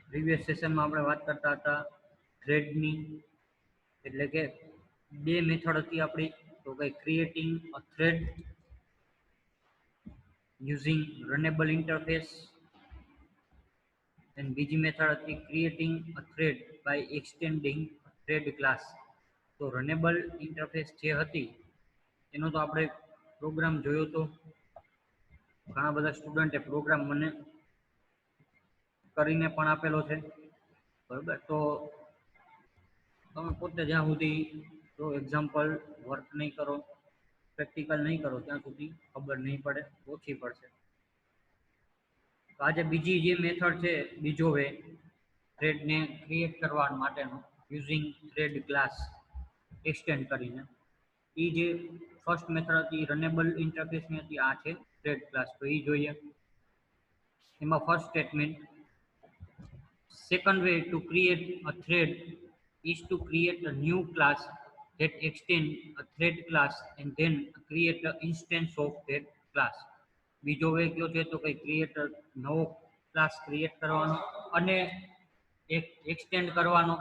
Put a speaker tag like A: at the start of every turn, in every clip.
A: Previous સેશનમાં આપણે વાત કરતા હતા થ્રેડની, એટલે કે બે મેથડ હતી આપણી. તો કઈ creating a thread using runnable interface, and બીજી મેથડ હતી creating a thread by extending thread class. તો રનેબલ ઇન્ટરફેસ જે હતી એનો તો આપણે પ્રોગ્રામ જોયો તો. ઘણા બધા સ્ટુડન્ટે પ્રોગ્રામ મને કરીને પણ આપેલો છે, બરાબર. તો તમે પોતે જ્યાં સુધી જો એક્ઝામ્પલ વર્ક નહીં કરો, પ્રેક્ટિકલ નહીં કરો, ત્યાં સુધી ખબર નહીં પડે, ઓછી પડશે. તો આજે બીજી જે મેથડ છે, બીજો વે થ્રેડને ક્રિએટ કરવા માટેનો યુઝિંગ થ્રેડ ક્લાસ એક્સટેન્ડ કરીને, એ જે ફર્સ્ટ મેથડ હતી રનેબલ ઇન્ટરફેસની હતી, આ છે થ્રેડ ક્લાસ. તો એ જોઈએ. એમાં first statement, second way to create a thread is to create a new class that extends a thread class and then create an instance of that class. બીજો way કયો છે તો કઈ ક્રિએટ નવો class create કરવાનો અને એક extend કરવાનો,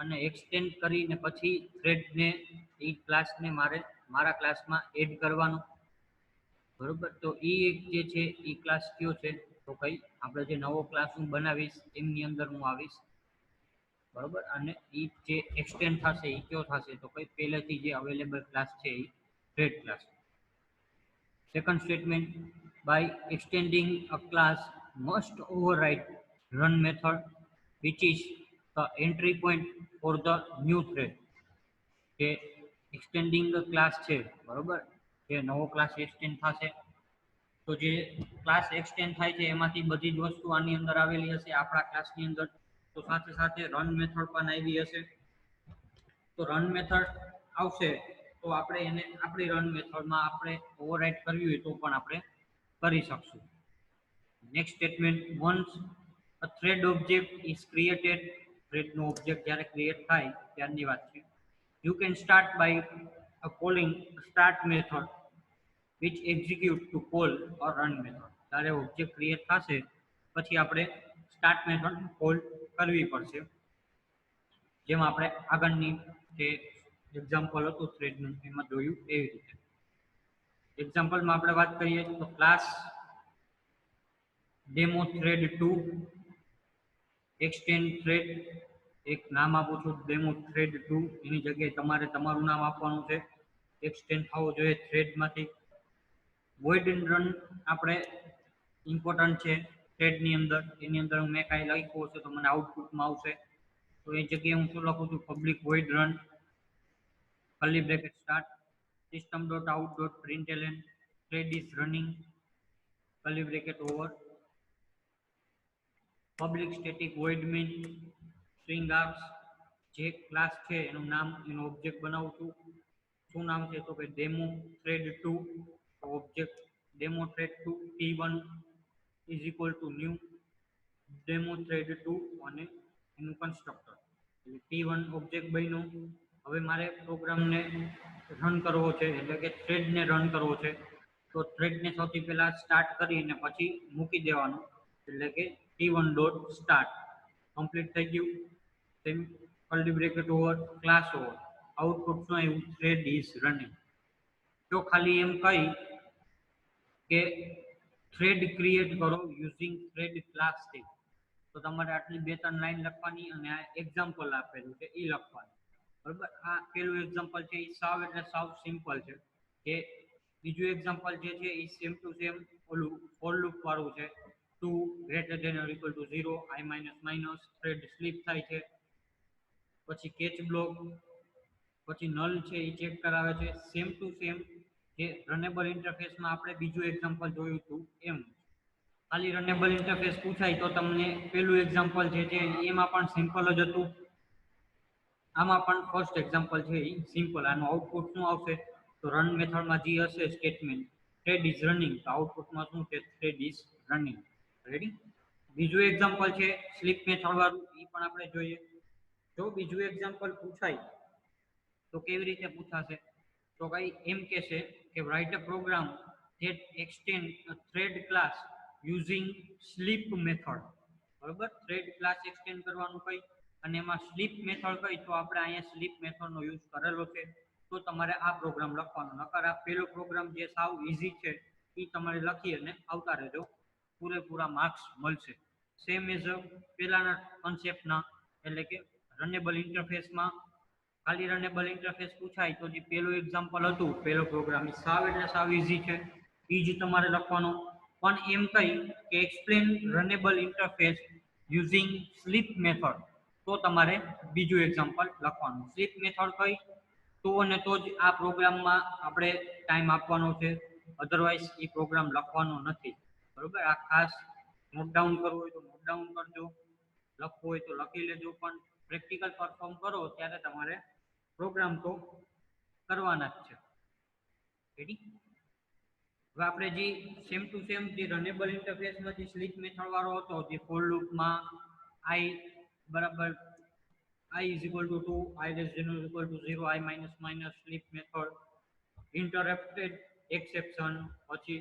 A: અને એક્સટેન્ડ કરીને પછી થ્રેડને એ ક્લાસને મારા ક્લાસમાં એડ કરવાનો, બરોબર. તો એ એક જે છે એ ક્લાસ કયો છે તો કઈ આપણે જે નવો ક્લાસ હું બનાવીશ એમની અંદર હું આવીશ, બરોબર. અને એ જે એક્સટેન્ડ થશે એ કયો થશે તો કઈ પહેલેથી જે અવેલેબલ ક્લાસ છે એ thread class. Second statement, by extending a class must override run method which is the entry point for the new thread. કે એક્સટેન્ડિંગ ક્લાસ છે, બરોબર, જે નવો ક્લાસ એક્સટેન્ડ થશે તો જે ક્લાસ એક્સટેન્ડ થાય છે એમાંથી બધી જ વસ્તુ આની અંદર આવેલી હશે આપણા ક્લાસની અંદર. તો સાથે સાથે રન મેથડ પણ આવી હશે. તો રન મેથડ આવશે તો આપણે એને આપણી રન મેથડમાં આપણે ઓવરરાઇડ કરવી હોય તો પણ આપણે કરી શકશું. Next statement, once a thread object is created, થ્રેડનો ઓબ્જેક્ટ જ્યારે ક્રિએટ થાય ત્યારની વાત છે, you can start by calling start method which execute to call or run method. ત્યારે ઓબ્જેક્ટ ક્રિએટ થશે પછી આપણે સ્ટાર્ટ મેથડ કોલ કરવી પડશે, જેમ આપણે આગળની જે એક્ઝામ્પલ હતું થ્રેડનું એમાં જોયું એવી રીતે. એક્ઝામ્પલમાં આપણે વાત કરીએ તો class demo thread 2 extend thread, એક નામ આપું છું ડેમો થ્રેડ 2, એની જગ્યાએ તમારે તમારું નામ આપવાનું છે. એક્સટેન્ડ થવો જોઈએ થ્રેડમાંથી. વોઇડ રન આપણે ઇમ્પોર્ટન્ટ છે થ્રેડની અંદર, એની અંદર મેં કાંઈ લખ્યું હશે તો મને આઉટપુટમાં આવશે. તો એ જગ્યાએ હું શું લખું છું, public void run curly bracket start system.out.println thread is running curly bracket over public static void main string args. જે ક્લાસ છે એનું નામ એનો ઓબ્જેક્ટ બનાવું છું. શું નામ છે તો કે demo thread 2, object demo thread 2 t1 is equal to new demo thread 2 અને એનું કન્સ્ટ્રક્ટર એટલે t1 ઓબ્જેક્ટ બન્યું. હવે મારે પ્રોગ્રામને રન કરવો છે, એટલે કે થ્રેડને રન કરવો છે. તો થ્રેડને સૌથી પહેલા સ્ટાર્ટ કરીને પછી મૂકી દેવાનું, એટલે કે t1 ડોટ સ્ટાર્ટ કમ્પ્લીટ થઈ ગયું. તેમ curly bracket over class over output શું આવ્યું, થ્રેડ ઇઝ રનિંગ. તો ખાલી એમ કહી કે થ્રેડ ક્રિએટ કરો યુઝિંગ થ્રેડ ક્લાસ થી, તો તમારે આટલી 2-3 લાઈન લખવાની અને આ એક્ઝામ્પલ આપેલું છે એ લખવાનું, બરોબર. આ પેલું એક્ઝામ્પલ છે એ સાવ એટલે સાવ સિમ્પલ છે. કે બીજું એક્ઝામ્પલ જે છે એ સેમ ટુ સેમ ઓલું ફોર લૂપ વાળું છે. 2 greater than or equal to 0, i minus minus, thread sleep થાય છે, પછી કેચ બ્લોક, પછી નલ છે એ ચેક કરાવે છે. સેમ ટુ સેમ જે રનેબલ ઇન્ટરફેસમાં આપણે બીજું એક્ઝામ્પલ જોયું હતું એમ. ખાલી રનેબલ ઇન્ટરફેસ પૂછાય તો તમને પેલું એક્ઝામ્પલ જે છે એમાં પણ સિમ્પલ જ હતું, આમાં પણ ફર્સ્ટ એક્ઝામ્પલ છે એ સિમ્પલ. આનું આઉટપુટ શું આવશે તો રન મેથડમાં જે હશે સ્ટેટમેન્ટ થ્રેડ ઇઝ રનિંગ, તો આઉટપુટમાં શું છે થ્રેડ ઇઝ રનિંગ. રેડી. બીજું એક્ઝામ્પલ છે સ્લીપ મેથડ વાળું, એ પણ આપણે જોઈએ. જો બીજું એક્ઝામ્પલ પૂછાય તો કેવી રીતે પૂછાશે તો કઈ એમ કહેશે કે write a program that extend a thread class using sleep method, બરોબર. થ્રેડ ક્લાસ એક્સટેન્ડ કરવાનું કઈ અને એમાં સ્લીપ મેથડ કઈ, તો આપણે અહીંયા સ્લીપ મેથડનો યુઝ કરેલો છે. તો તમારે આ પ્રોગ્રામ લખવાનો, નકર આ પેલો પ્રોગ્રામ જે સાવ ઈઝી છે એ તમારે લખી અને આવતા રહેજો, પૂરેપૂરા માર્ક્સ મળશે. સેમ એઝ પેલાના કોન્સેપ્ટના, એટલે કે રનેબલ ઇન્ટરફેસમાં ખાલી રનેબલ ઇન્ટરફેસ પૂછાય તો જે પેલું એક્ઝામ્પલ હતું, પેલો પ્રોગ્રામ એ સાવ એટલે સાવ ઈઝી છે, એ જ તમારે લખવાનો. પણ એમ કહી કે explain runnable interface using sleep method, તો તમારે બીજું એક્ઝામ્પલ લખવાનું. સ્લીપ મેથડ કઈ, તો અને તો જ આ પ્રોગ્રામમાં આપણે ટાઈમ આપવાનો છે, અધરવાઇઝ એ પ્રોગ્રામ લખવાનો નથી. બરોબર. આ ખાસ નોટ ડાઉન કરવું હોય તો નોટ ડાઉન કરજો, લખવું હોય તો લખી લેજો, પણ પ્રેક્ટિકલ પરફોર્મ કરો ત્યારે તમારે પ્રોગ્રામ તો કરવાના જ છે. રેડી? હવે આપણે જે સેમ ટુ સેમ જે રનેબલ ઇન્ટરફેસમાં જે સ્લીપ મેથડ વાળો હતો, જે ફોર લૂપમાં આઈ બરાબર I is equal to 2, I less than or equal to 0, I minus minus sleep method, interrupted exception, પછી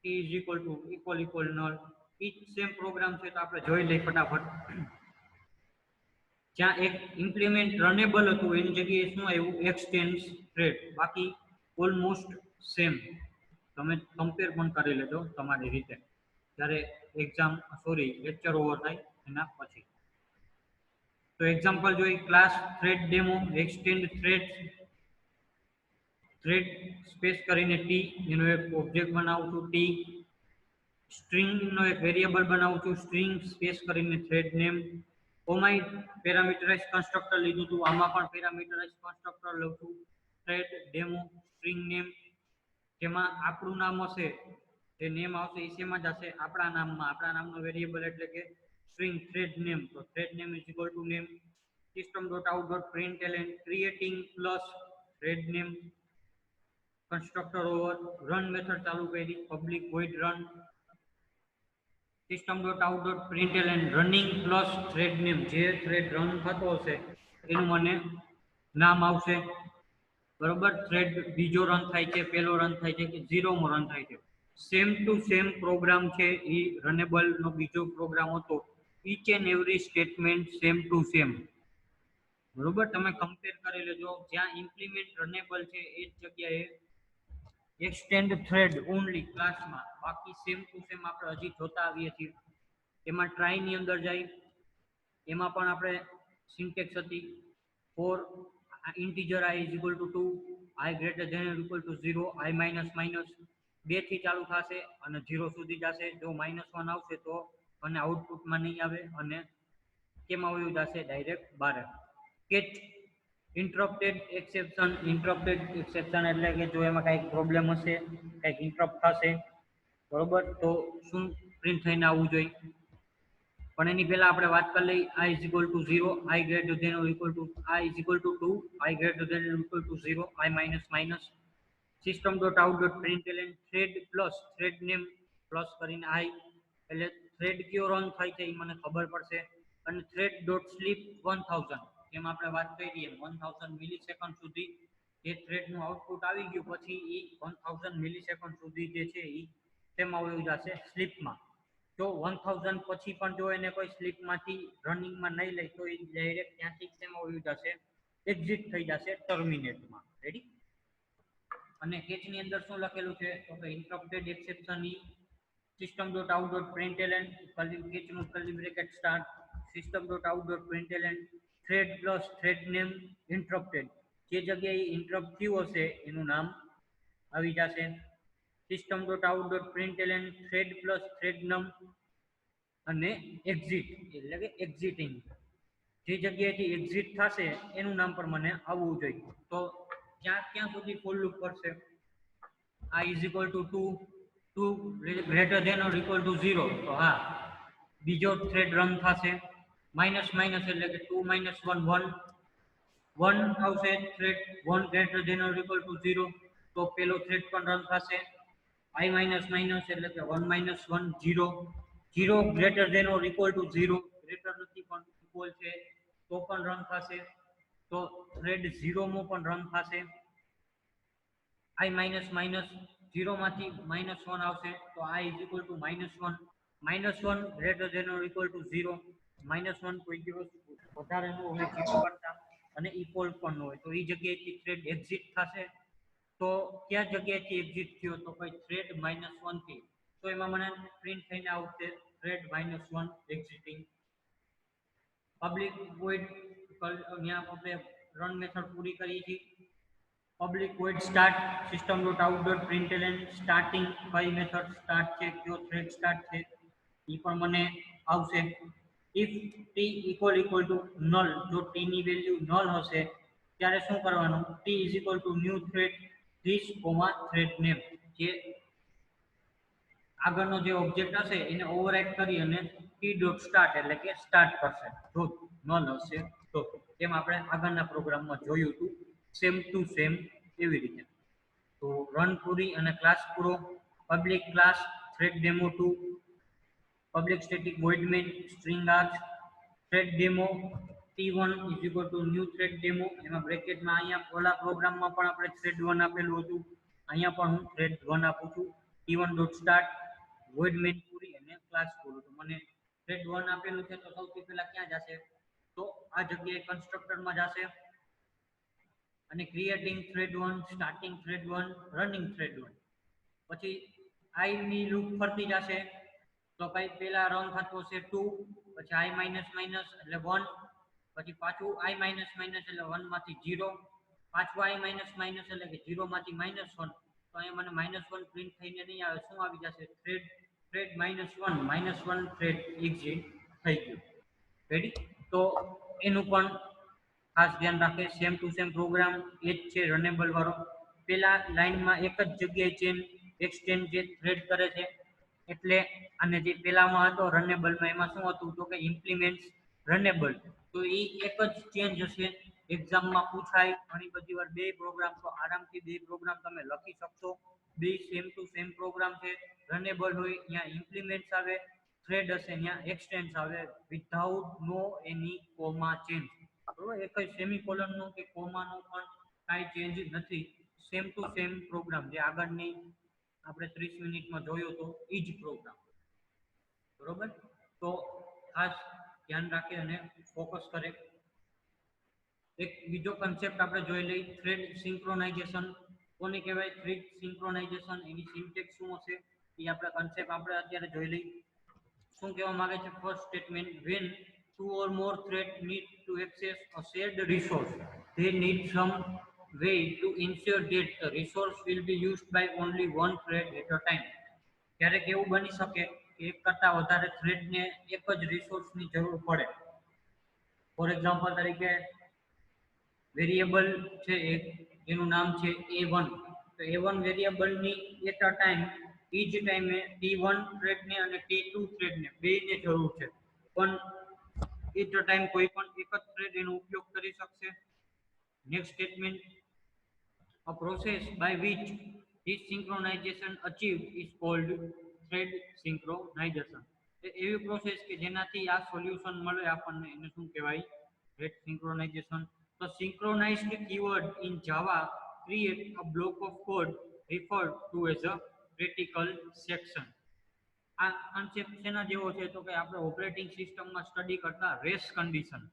A: t is equal to equal null, each same program છે. તો આપણે જોઈ લઈએ ફટાફટ. જ્યાં એક ઇમ્પ્લિમેન્ટ રનેબલ હતું એની જગ્યાએ શું આવ્યું, એક્સટેન્ડ્સ થ્રેડ. બાકી ઓલમોસ્ટ સેમ. તમે કમ્પેર પણ કરી લેજો તમારી રીતે જ્યારે એક્ઝામ લેક્ચર ઓવર થાય એના પછી. તો એક્ઝામ્પલ જોઈ, class thread demo extend thread space કરીને ટી, એનો એક ઓબ્જેક્ટ બનાવું છું ટી. સ્ટ્રિંગનો એક વેરિયેબલ બનાવું છું સ્ટ્રિંગ સ્પેસ કરીને થ્રેડ નેમ. કોમાઈ પેરામીટરાઇઝ કન્સ્ટ્રક્ટર લીધું હતું, આમાં પણ પેરામીટરાઇઝ કન્સ્ટ્રક્ટર લઉં છું થ્રેડ ડેમો સ્ટ્રિંગ નેમ, જેમાં આપણું નામ હશે, જે નેમ આવશે એ શેમાં જ હશે, આપણા નામમાં. આપણા નામનો વેરિયેબલ એટલે કે string thread name, so thread name is equal to name. system.out.println creating plus thread name, constructor over run method ચાલુ કરી, public void run. system.out.println running plus thread name, જે thread run થતો હશે એનું મને નામ આવશે. બરોબર. થ્રેડ બીજો રન થાય છે, પેલો રન થાય છે કે 0મો રન થાય છે. સેમ ટુ સેમ પ્રોગ્રામ છે એ રનેબલ નો બીજો પ્રોગ્રામ હતો. Each and every statement same to same. બરોબર. તમે કમ્પેર કરી લેજો. જ્યાં ઇમ્પ્લિમેન્ટ રનેબલ છે એ જ જગ્યાએ એક્સટેન્ડ થ્રેડ ઓનલી ક્લાસમાં, બાકી સેમ ટુ સેમ આપણે હજી જોતા આવીએ છીએ. એમાં ટ્રાય ની અંદર જાય, એમાં પણ આપણે સિન્ટેક્સ હતી for integer i is equal to 2, i greater than or equal to 0, i minus minus 2 થી ચાલુ થશે અને 0 સુધી જશે. જો -1 આવશે તો મને આઉટપુટમાં નહીં આવે અને કેમાં વયું જશે, ડાયરેક્ટ બહાર. કેચ ઇન્ટરપ્ટેડ એક્સેપ્શન એટલે કે જો એમાં કંઈક પ્રોબ્લેમ હશે, કંઈક ઇન્ટરપ્ટ થશે, બરોબર, તો શું પ્રિન્ટ થઈને આવવું જોઈએ. પણ એની પહેલા આપણે વાત કરી લઈએ, i is equal to 0, i greater than or equal to I is equal to 2, i greater than or equal to 0, i minus minus. system.out.println thread plus thread name plus કરીને i, એટલે થ્રેડ કયો run થાય છે એ મને ખબર પડશે. અને thread dot slip 1000, જેમ આપણે વાત કરી 1000 મિલીસેકન્ડ સુધી જે થ્રેડનું આઉટપુટ આવી ગયું, પછી એ 1000 મિલીસેકન્ડ સુધી જે છે એ તેમાં વયું જશે સ્લીપમાં. જો 1000 પછી પણ જો એને કોઈ સ્લીપમાંથી રનિંગમાં નહીં લે તો એ ડાયરેક્ટ ત્યાંથી તેમાં વયું જશે, એક્ઝિટ થઈ જશે ટર્મિનેટમાં. રેડી? અને કેચની અંદર શું લખેલું છે તો કે ઇન્ટરપ્ટેડ એક્સેપ્શન ઈ system.out.println કેચનું curly bracket start, system.out.println thread plus thread name interrupted, જે જગ્યાએ ઇન્ટરપ્ટ થયું હશે એનું નામ આવી જશે. system.out.println થ્રેડ પ્લસ થ્રેડ નમ અને એક્ઝિટ એટલે કે એક્ઝિટિંગ, જે જગ્યાએથી એક્ઝિટ થશે એનું નામ પર મને આવવું જોઈએ. તો ક્યાં સુધી ફોર લૂપ કરશે, i is equal to 2 greater than or equal to 0, તો હા બીજો થ્રેડ રન થશે. માઇનસ માઇનસ એટલે કે 2 minus 1 1 આવશે thread, 1 greater than or equal to 0, તો પેલો થ્રેડ પણ રન થશે. i minus minus એટલે કે 1 minus 1 0, 0 greater than or equal to 0, greater નથી પણ ઇક્વલ છે તો પણ રન થશે. તો થ્રેડ 0 માં પણ રન થશે. i minus minus 0 માંથી -1 આવશે તો i is equal to -1, -1 greater than or equal to 0, -1 કોઈ દિવસ વધારે ન હોય 0 કરતા અને ઇક્વલ પણ ન હોય, તો એ જગ્યાએથી થ્રેડ એક્ઝિટ થશે. તો ક્યાં જગ્યાએથી એક્ઝિટ થયો તો કોઈ થ્રેડ -1 થી, તો એમાં મને પ્રિન્ટ થઈને આવશે થ્રેડ -1 એક્ઝિટિંગ. પબ્લિક વોઇડ અહીંયા આપણે રન મેથડ પૂરી કરી છે. Public void start system.out.println starting કઈ મેથડ સ્ટાર્ટ છે, કયો થ્રેડ સ્ટાર્ટ છે એ પણ મને આવશે. If t equal to null, જો t ની વેલ્યુ નલ હશે ત્યારે શું કરવાનું, t is equal to new thread this thread name, જે આગળનો જે ઓબ્જેક્ટ હશે એને ઓવરરાઇટ કરી અને t.start એટલે કે સ્ટાર્ટ કરશે જો નલ હશે તો. જેમ આપણે આગળના પ્રોગ્રામમાં જોયું હતું સેમ ટુ સેમ એવી રીતે. તો રન પૂરી અને ક્લાસ પૂરો. Public class thread demo 2, public static void main string args thread demo t1 is equal to new thread demo, એમાં બ્રેકેટમાં અહીંયા ઓલા પ્રોગ્રામમાં પણ આપણે થ્રેડ 1 આપેલું હતું, અહીંયા પણ હું થ્રેડ 1 આપું છું. t1.start વોઇડ મેઇન પૂરી અને ક્લાસ પૂરો. તો મને થ્રેડ 1 આપેલું છે તો સૌથી પહેલા ક્યાં જશે, તો આ જગ્યાએ કન્સ્ટ્રક્ટરમાં જશે અને creating thread 1, starting thread 1, running thread 1. પછી i ની લૂપ ફરતી જશે, તો કઈ પહેલા રન થતું હશે 2, પછી i માઇનસ માઇનસ એટલે 1, પછી પાછું i માઇનસ માઇનસ એટલે 1 માંથી 0, પાછું i માઇનસ માઇનસ એટલે કે 0 માંથી -1. તો અહીંયા મને -1 પ્રિન્ટ થઈને નહીં આવે, શું આવી જશે, થ્રેડ -1 થ્રેડ એક્ઝિટ થઈ ગયું. રેડી. તો એનું પણ ખાસ ધ્યાન રાખે. સેમ ટુ સેમ પ્રોગ્રામ એ જ છે રનેબલ વાળો. પેલા લાઈનમાં એક જ જગ્યાએ ચેન એક્સટેન્ડ જે થ્રેડ કરે છે, એટલે અને જે પેલામાં હતો રનેબલમાં એમાં શું હતું તો કે ઇમ્પ્લિમેન્ટ્સ રનેબલ, તો એ એક જ ચેન્જ હશે. એક્ઝામમાં પૂછાય ઘણી બધી વાર બે પ્રોગ્રામ, તો આરામથી બે પ્રોગ્રામ તમે લખી શકશો. બે સેમ ટુ સેમ પ્રોગ્રામ છે. રનેબલ હોય ત્યાં ઇમ્પ્લિમેન્ટ્સ આવે, થ્રેડ હશે ત્યાં એક્સટેન્ડ આવે વિધાઉટ નો એની કોમા ચેન્જ. બરોબર, એક જ સેમિકોલન નો કે કોમાનો પણ કાંઈ ચેન્જ નથી. સેમ ટુ સેમ પ્રોગ્રામ જે આગળની આપણે 30 મિનિટમાં જોયો તો એ જ પ્રોગ્રામ. બરોબર, તો ખાસ ધ્યાન રાખે અને ફોકસ કરે. એક બીજો કન્સેપ્ટ આપણે જોઈ લઈએ, થ્રેડ સિંક્રોનાઇઝેશન. કોને કહેવાય થ્રેડ સિંક્રોનાઇઝેશન, એની સિન્ટેક્સ શું હશે એ આપણે કન્સેપ્ટ આપણે અત્યારે જોઈ લઈએ. શું કહેવા માંગે છે first statement, when two or more threads need to access a shared resource, they need some way to ensure that the resource will be used by only one thread at a time. ક્યારેક એવું બની શકે કે એક કરતા વધારે થ્રેડને એક જ રિસોર્સની જરૂર પડે. ફોર એક્ઝામ્પલ તરીકે વેરિયેબલ છે એક, એનું નામ છે a1, તો a1 વેરિયેબલની એટ અ ટાઈમ એ જ ટાઈમે t1 થ્રેડને અને t2 થ્રેડને બેયને જરૂર છે, પણ એટ અ ટાઈમ કોઈ પણ એક જ થ્રેડ એનો ઉપયોગ કરી શકશે. Next statement, a process by which this synchronization achieved is called thread synchronization. એવી પ્રોસેસ કે જેનાથી આ સોલ્યુશન મળે આપણને, એને શું કહેવાય, thread synchronization. The synchronized keyword in Java create a block of code referred to as a critical section. આ કન્સેપ્ટ શેના જેવો છે તો કે આપણે ઓપરેટિંગ સિસ્ટમમાં સ્ટડી કરતા રેસ કન્ડિશન,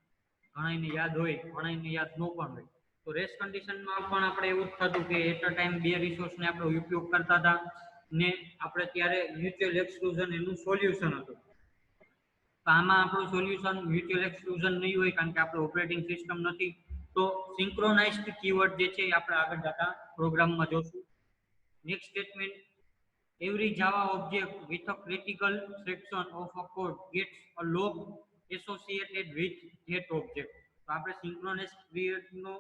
A: ઘણાને યાદ હોય ઘણાને યાદ ન પણ હોય. તો રેસ કન્ડિશનમાં પણ આપણે એવું જ થતું કે એટ અ ટાઈમ બે રિસોર્સને આપણે ઉપયોગ કરતા હતા ને આપણે ત્યારે મ્યુચ્યુઅલ એક્સક્લુઝન એનું સોલ્યુશન હતું. તો આમાં આપણું સોલ્યુશન મ્યુચ્યુઅલ એક્સક્લુઝન નહીં હોય કારણ કે આપણે ઓપરેટિંગ સિસ્ટમ નથી. તો સિંક્રોનાઇઝ્ડ કીવર્ડ જે છે એ આપણે આગળ જતા પ્રોગ્રામમાં જોશું. Next statement, every Java object with a critical section of a code gets a log associated with that object. તો આપણે સિંક્રોનાઇઝ ક્રિએટનો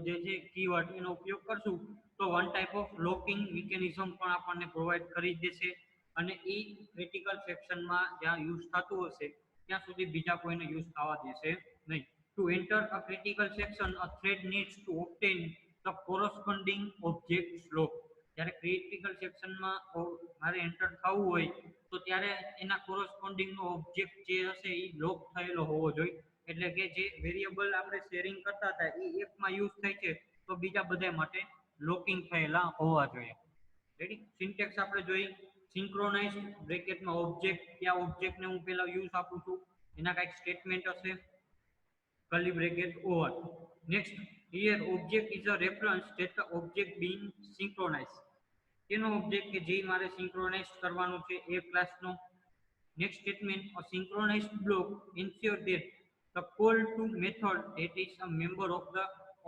A: જે છે કીવર્ડ એનો ઉપયોગ કરશું તો one type of locking mechanism પણ આપણને પ્રોવાઈડ કરી દેશે અને એ ક્રિટિકલ સેક્શનમાં જ્યાં યુઝ થતું હશે ત્યાં સુધી બીજા કોઈને યુઝ થવા દેશે નહીં. To enter a critical section, a thread needs to obtain the corresponding object lock. જ્યારે ક્રિટિકલ સેક્શનમાં મારે એન્ટર થવું હોય તો ત્યારે એના કોરસ્પોન્ડિંગનો ઓબ્જેક્ટ જે હશે એ લોક થયેલો હોવો જોઈએ. એટલે કે જે વેરિયેબલ આપણે શેરિંગ કરતા હતા એ એકમાં યુઝ થાય છે તો બીજા બધા માટે લોકિંગ થયેલા હોવા જોઈએ. રેડી. સિન્ટેક્સ આપણે જોઈ, સિંક્રોનાઇઝ બ્રેકેટમાં ઓબ્જેક્ટ, ત્યાં ઓબ્જેક્ટને હું પહેલા યુઝ આપું છું, એના કાંઈક સ્ટેટમેન્ટ હશે, curly bracket over. Next, here object is a reference that the object being synchronized. તેનો ઓબ્જેક્ટ કે જે મારે સિંક્રોનાઇઝ કરવાનો છે એ ક્લાસનો. Next statement, a synchronized block ensure that the call to method that is a member of the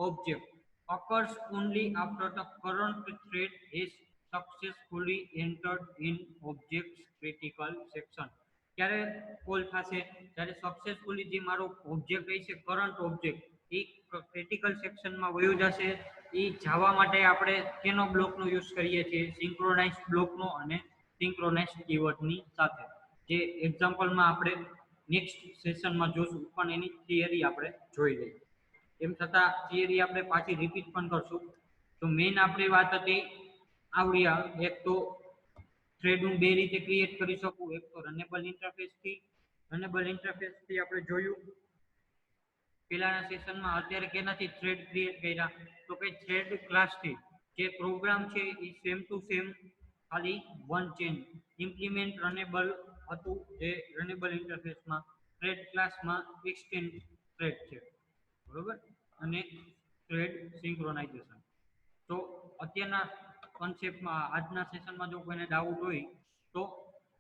A: object occurs only after the current thread is successfully entered in object's critical section. ક્યારે call થશે? જ્યારે successfully જે મારો object છે current object એ critical સેક્શનમાં વયો જશે. એ જવા માટે આપણે કેનો બ્લોકનો યુઝ કરીએ છીએ? સિંક્રોનાઇઝ બ્લોકનો અને સિંક્રોનાઇઝ કીવર્ડની સાથે, જે એક્ઝામ્પલમાં આપણે નેક્સ્ટ સેશનમાં જોશું, પણ એની થિયરી આપણે જોઈ લઈએ. એમ છતાં થિયરી આપણે પાછી રિપીટ પણ કરશું. તો મેઇન આપણી વાત હતી આવડ્યા, એક તો થ્રેડ હું બે રીતે ક્રિએટ કરી શકું, એક તો રનેબલ ઇન્ટરફેસથી. રનેબલ ઇન્ટરફેસથી આપણે જોયું પહેલાના સેશનમાં. અત્યારે કેનાથી થ્રેડ ક્રિએટ કર્યા? તો કે થ્રેડ ક્લાસથી. જે પ્રોગ્રામ છે એ સેમ ટુ સેમ, ખાલી વન ચેન્જ. ઇમ્પ્લિમેન્ટ રનેબલ હતું જે રનેબલ ઇન્ટરફેસમાં, થ્રેડ ક્લાસમાં એક્સટેન્ડ થ્રેડ છે, બરોબર, અને થ્રેડ સિંક્રોનાઇઝેશન. તો અત્યારના કોન્સેપ્ટમાં આજના સેશનમાં જો કોઈને ડાઉટ હોય તો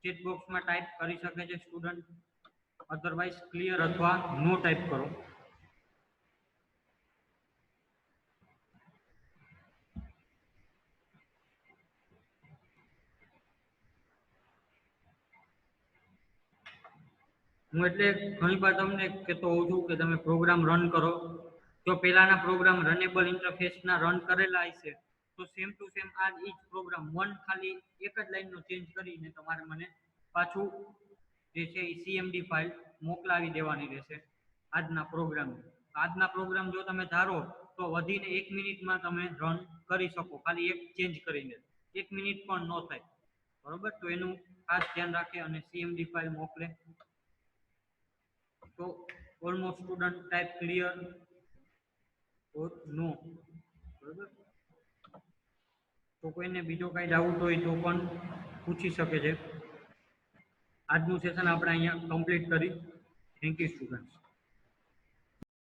A: ચેટ બોક્સમાં ટાઈપ કરી શકે છે સ્ટુડન્ટ, અધરવાઇઝ ક્લિયર અથવા નો ટાઈપ કરો. હું એટલે ઘણી વાર તમને કહેતો હોઉં છું કે તમે પ્રોગ્રામ રન કરો. જો પહેલાના પ્રોગ્રામ રનેબલ ઇન્ટરફેસના રન કરેલા હશે તો સેમ ટુ સેમ આ જ પ્રોગ્રામ વન ખાલી એક જ લાઈનનો ચેન્જ કરીને તમારે મને પાછું જે છે એ સીએમડી ફાઇલ મોકલાવી દેવાની રહેશે આજના પ્રોગ્રામ. આજના પ્રોગ્રામ જો તમે ધારો તો વધીને 1 મિનિટમાં તમે રન કરી શકો, ખાલી એક ચેન્જ કરીને. 1 મિનિટ પણ ન થાય, બરોબર. તો એનું ખાસ ધ્યાન રાખે અને સીએમડી ફાઇલ મોકલે. તો ઓલમોસ્ટ સ્ટુડન્ટ ટાઈપ ક્લિયર ઓર નો, બરોબર. તો કોઈને બીજો કાંઈ ડાઉટ હોય તો પણ પૂછી શકે છે. આજનું સેશન આપણે અહીંયા કમ્પ્લીટ કરી. Thank you students.